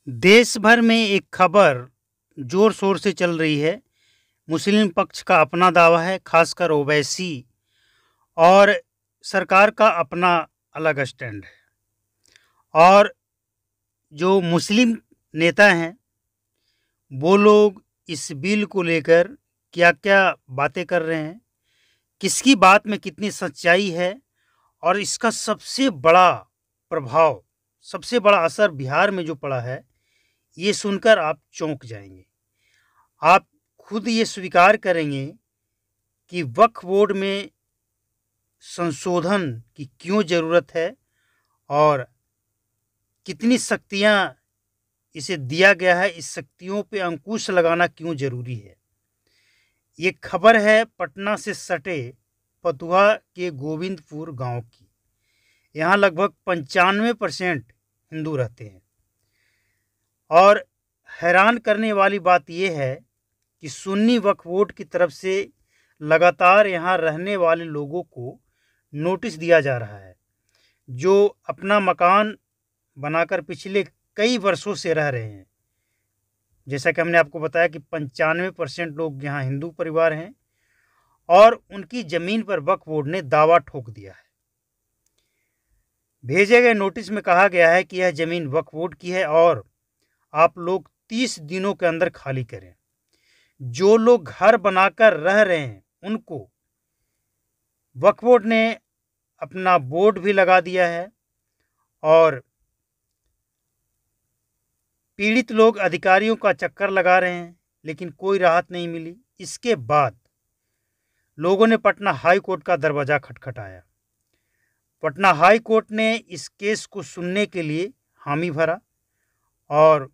देश भर में एक खबर जोर शोर से चल रही है। मुस्लिम पक्ष का अपना दावा है, खासकर ओवैसी, और सरकार का अपना अलग स्टैंड है। और जो मुस्लिम नेता हैं वो लोग इस बिल को लेकर क्या क्या बातें कर रहे हैं, किसकी बात में कितनी सच्चाई है, और इसका सबसे बड़ा प्रभाव, सबसे बड़ा असर बिहार में जो पड़ा है, ये सुनकर आप चौंक जाएंगे। आप खुद ये स्वीकार करेंगे कि वक्फ बोर्ड में संशोधन की क्यों ज़रूरत है और कितनी शक्तियां इसे दिया गया है, इस शक्तियों पे अंकुश लगाना क्यों ज़रूरी है। ये खबर है पटना से सटे पतुहा के गोविंदपुर गांव की। यहाँ लगभग 95% हिंदू रहते हैं। और हैरान करने वाली बात यह है कि सुन्नी वक्फ बोर्ड की तरफ से लगातार यहाँ रहने वाले लोगों को नोटिस दिया जा रहा है, जो अपना मकान बनाकर पिछले कई वर्षों से रह रहे हैं। जैसा कि हमने आपको बताया कि 95% लोग यहाँ हिंदू परिवार हैं और उनकी ज़मीन पर वक्फ बोर्ड ने दावा ठोक दिया है। भेजे गए नोटिस में कहा गया है कि यह ज़मीन वक्फ बोर्ड की है और आप लोग 30 दिनों के अंदर खाली करें। जो लोग घर बनाकर रह रहे हैं उनको वक्फ बोर्ड ने अपना बोर्ड भी लगा दिया है और पीड़ित लोग अधिकारियों का चक्कर लगा रहे हैं, लेकिन कोई राहत नहीं मिली। इसके बाद लोगों ने पटना हाई कोर्ट का दरवाज़ा खटखटाया। पटना हाई कोर्ट ने इस केस को सुनने के लिए हामी भरा और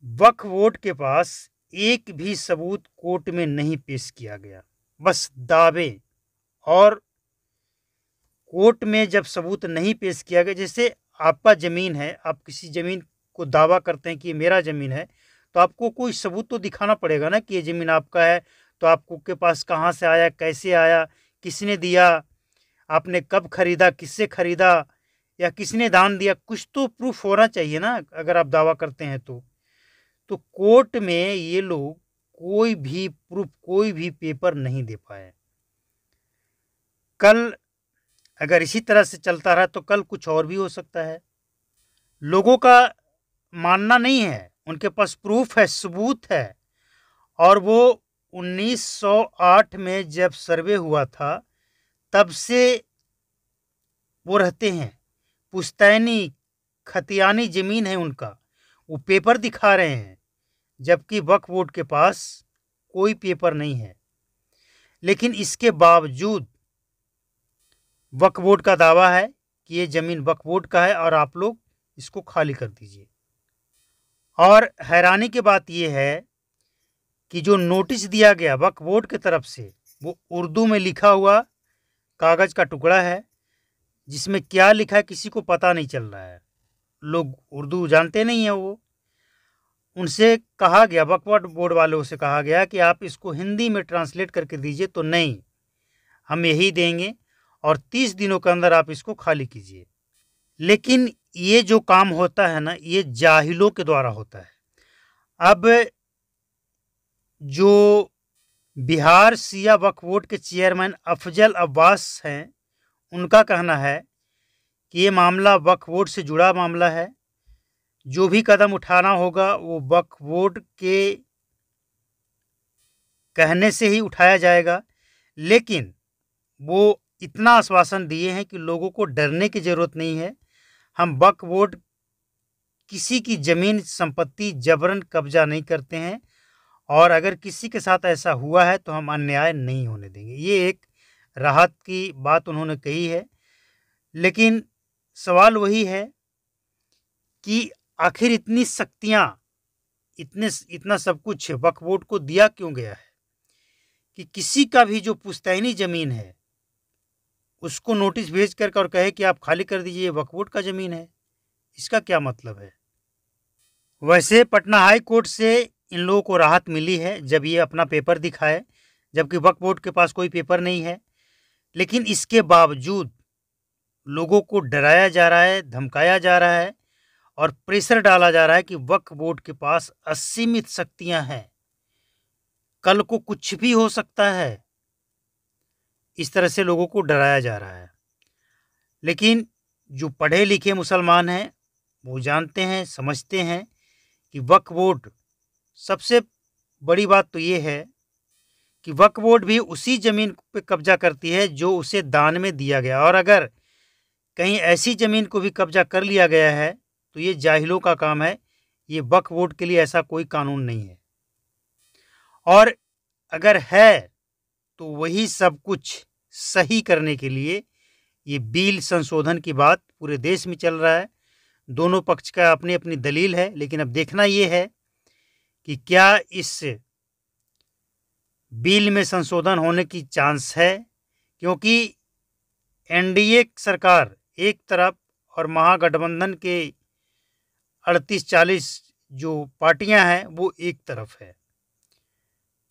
वक्फ बोर्ड के पास एक भी सबूत कोर्ट में नहीं पेश किया गया, बस दावे। और कोर्ट में जब सबूत नहीं पेश किया गया, जैसे आपका ज़मीन है, आप किसी ज़मीन को दावा करते हैं कि ये मेरा ज़मीन है, तो आपको कोई सबूत तो दिखाना पड़ेगा ना कि ये ज़मीन आपका है। तो आपको के पास कहाँ से आया, कैसे आया, किसने दिया, आपने कब खरीदा, किससे खरीदा, या किसने दान दिया, कुछ तो प्रूफ होना चाहिए ना अगर आप दावा करते हैं तो कोर्ट में ये लोग कोई भी प्रूफ, कोई भी पेपर नहीं दे पाए। कल अगर इसी तरह से चलता रहा तो कल कुछ और भी हो सकता है। लोगों का मानना नहीं है, उनके पास प्रूफ है, सबूत है। और वो 1908 में जब सर्वे हुआ था तब से वो रहते हैं, पुश्तैनी खतियानी ज़मीन है उनका, वो पेपर दिखा रहे हैं, जबकि वक्फ बोर्ड के पास कोई पेपर नहीं है। लेकिन इसके बावजूद वक्फ बोर्ड का दावा है कि ये ज़मीन वक्फ बोर्ड का है और आप लोग इसको खाली कर दीजिए। और हैरानी की बात यह है कि जो नोटिस दिया गया वक्फ बोर्ड की तरफ से, वो उर्दू में लिखा हुआ कागज़ का टुकड़ा है, जिसमें क्या लिखा है किसी को पता नहीं चल रहा है। लोग उर्दू जानते नहीं हैं। वो उनसे कहा गया, वक्फ बोर्ड वालों से कहा गया कि आप इसको हिंदी में ट्रांसलेट करके दीजिए, तो नहीं, हम यही देंगे और 30 दिनों के अंदर आप इसको खाली कीजिए। लेकिन ये जो काम होता है ना, ये जाहिलों के द्वारा होता है। अब जो बिहार शिया वक्फ बोर्ड के चेयरमैन अफजल अब्बास हैं, उनका कहना है कि ये मामला वक्फ बोर्ड से जुड़ा मामला है। जो भी कदम उठाना होगा वो वक्फ बोर्ड के कहने से ही उठाया जाएगा। लेकिन वो इतना आश्वासन दिए हैं कि लोगों को डरने की ज़रूरत नहीं है। हम वक्फ बोर्ड किसी की ज़मीन संपत्ति जबरन कब्जा नहीं करते हैं और अगर किसी के साथ ऐसा हुआ है तो हम अन्याय नहीं होने देंगे। ये एक राहत की बात उन्होंने कही है। लेकिन सवाल वही है कि आखिर इतनी शक्तियाँ, इतना सब कुछ वक्फ बोर्ड को दिया क्यों गया है कि किसी का भी जो पुश्तैनी ज़मीन है उसको नोटिस भेज कर और कहे कि आप खाली कर दीजिए, वक्फ बोर्ड का ज़मीन है। इसका क्या मतलब है? वैसे पटना हाई कोर्ट से इन लोगों को राहत मिली है जब ये अपना पेपर दिखाए, जबकि वक्फ बोर्ड के पास कोई पेपर नहीं है। लेकिन इसके बावजूद लोगों को डराया जा रहा है, धमकाया जा रहा है और प्रेशर डाला जा रहा है कि वक्फ बोर्ड के पास असीमित शक्तियां हैं, कल को कुछ भी हो सकता है। इस तरह से लोगों को डराया जा रहा है। लेकिन जो पढ़े लिखे मुसलमान हैं वो जानते हैं, समझते हैं कि वक्फ बोर्ड, सबसे बड़ी बात तो ये है कि वक्फ बोर्ड भी उसी ज़मीन पे कब्जा करती है जो उसे दान में दिया गया, और अगर कहीं ऐसी ज़मीन को भी कब्जा कर लिया गया है तो ये जाहिलों का काम है। ये वक्फ बोर्ड के लिए ऐसा कोई कानून नहीं है, और अगर है तो वही सब कुछ सही करने के लिए ये बिल संशोधन की बात पूरे देश में चल रहा है। दोनों पक्ष का अपनी अपनी दलील है, लेकिन अब देखना ये है कि क्या इस बिल में संशोधन होने की चांस है, क्योंकि एनडीए सरकार एक तरफ और महागठबंधन के 38-40 जो पार्टियां हैं वो एक तरफ है।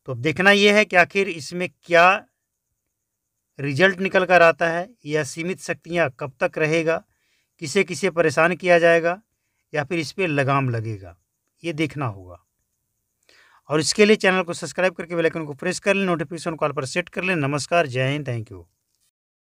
तो अब देखना यह है कि आखिर इसमें क्या रिजल्ट निकल कर आता है, या सीमित शक्तियां कब तक रहेगा, किसे किसे परेशान किया जाएगा, या फिर इस पर लगाम लगेगा, ये देखना होगा। और इसके लिए चैनल को सब्सक्राइब करके बेल आइकन को प्रेस कर लें, नोटिफिकेशन कॉल पर सेट कर लें। नमस्कार, जय हिंद, थैंक यू।